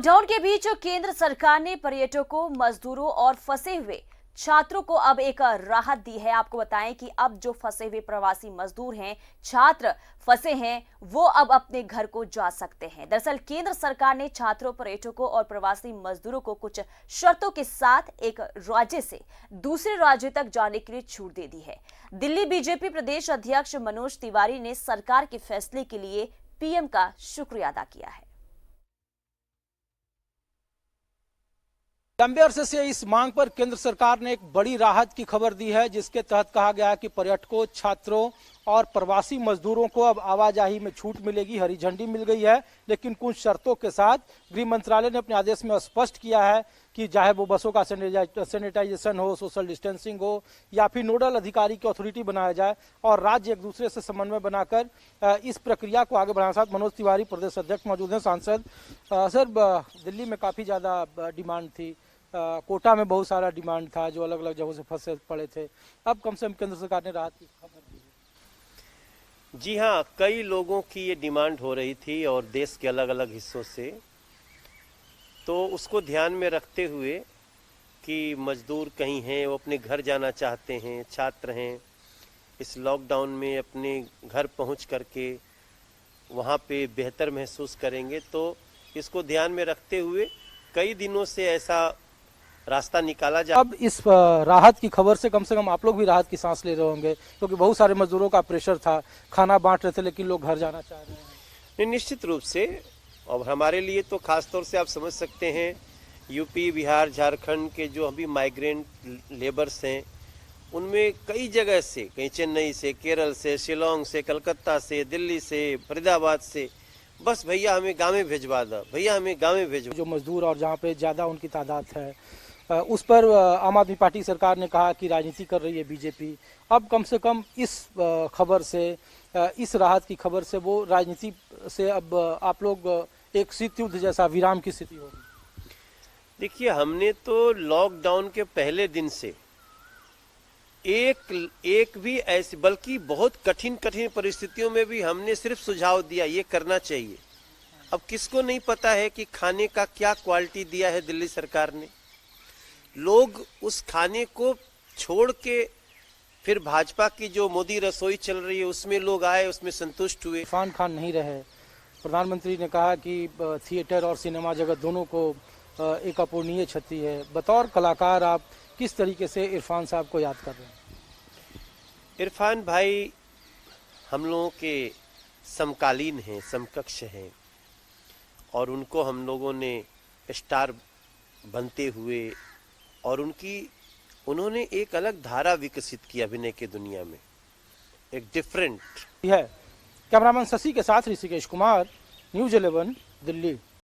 Lockdown के बीच केंद्र सरकार ने पर्यटकों, मजदूरों और फंसे हुए छात्रों को अब एक राहत दी है। आपको बताएं कि अब जो फंसे हुए प्रवासी मजदूर हैं, छात्र फंसे हैं, वो अब अपने घर को जा सकते हैं। दरअसल केंद्र सरकार ने छात्रों, पर्यटकों और प्रवासी मजदूरों को कुछ शर्तों के साथ एक राज्य से दूसरे राज्य तक जाने के लिए छूट दे दी है। दिल्ली बीजेपी प्रदेश अध्यक्ष मनोज तिवारी ने सरकार के फैसले के लिए पीएम का शुक्रिया अदा किया है। लंबे अरसे से इस मांग पर केंद्र सरकार ने एक बड़ी राहत की खबर दी है, जिसके तहत कहा गया है कि पर्यटकों, छात्रों और प्रवासी मजदूरों को अब आवाजाही में छूट मिलेगी। हरी झंडी मिल गई है, लेकिन कुछ शर्तों के साथ। गृह मंत्रालय ने अपने आदेश में स्पष्ट किया है कि चाहे वो बसों का सैनिटाइजेशन हो, सोशल डिस्टेंसिंग हो या फिर नोडल अधिकारी की अथॉरिटी बनाया जाए और राज्य एक दूसरे से समन्वय बनाकर इस प्रक्रिया को आगे बढ़ाना। साथ मनोज तिवारी प्रदेश अध्यक्ष मौजूद हैं, सांसद। सर, दिल्ली में काफी ज्यादा डिमांड थी, कोटा में बहुत सारा डिमांड था, जो अलग अलग जगहों से फंसे पड़े थे। अब कम से कम केंद्र सरकार ने राहत की खबर दी है। जी हाँ, कई लोगों की ये डिमांड हो रही थी और देश के अलग अलग हिस्सों से, तो उसको ध्यान में रखते हुए कि मजदूर कहीं हैं, वो अपने घर जाना चाहते हैं, छात्र हैं, इस लॉकडाउन में अपने घर पहुंच करके वहाँ पे बेहतर महसूस करेंगे, तो इसको ध्यान में रखते हुए कई दिनों से ऐसा रास्ता निकाला जा। अब इस राहत की खबर से कम आप लोग भी राहत की सांस ले रहे होंगे, क्योंकि बहुत सारे मजदूरों का प्रेशर था, खाना बांट रहे थे, लेकिन लोग घर जाना चाह रहे हैं। निश्चित रूप से, और हमारे लिए तो खास तौर से आप समझ सकते हैं, यूपी, बिहार, झारखंड के जो अभी माइग्रेंट लेबर्स हैं, उनमें कई जगह से, कहीं चेन्नई से, केरल से, शिलोंग से, कलकत्ता से, दिल्ली से, फरीदाबाद से, बस भैया हमें गाँव में भिजवा दो, भैया हमें गाँव में भिजवा। जो मजदूर और जहाँ पे ज्यादा उनकी तादाद है, उस पर आम आदमी पार्टी सरकार ने कहा कि राजनीति कर रही है बीजेपी। अब कम से कम इस खबर से, इस राहत की खबर से, वो राजनीति से अब आप लोग एक शीत युद्ध जैसा विराम की स्थिति होगी। देखिए, हमने तो लॉकडाउन के पहले दिन से एक भी ऐसी, बल्कि बहुत कठिन परिस्थितियों में भी हमने सिर्फ सुझाव दिया, ये करना चाहिए। अब किसको नहीं पता है कि खाने का क्या क्वालिटी दिया है दिल्ली सरकार ने। लोग उस खाने को छोड़ के फिर भाजपा की जो मोदी रसोई चल रही है उसमें लोग आए, उसमें संतुष्ट हुए। इरफान खान नहीं रहे, प्रधानमंत्री ने कहा कि थिएटर और सिनेमा जगत दोनों को एक अपूर्णीय क्षति है। बतौर कलाकार आप किस तरीके से इरफान साहब को याद कर रहे हैं? इरफान भाई हम लोगों के समकालीन हैं, समकक्ष हैं, और उनको हम लोगों ने स्टार बनते हुए, और उन्होंने एक अलग धारा विकसित की अभिनय के दुनिया में, एक डिफरेंट है। कैमरामैन शशि के साथ ऋषिकेश कुमार, न्यूज़ 11, दिल्ली।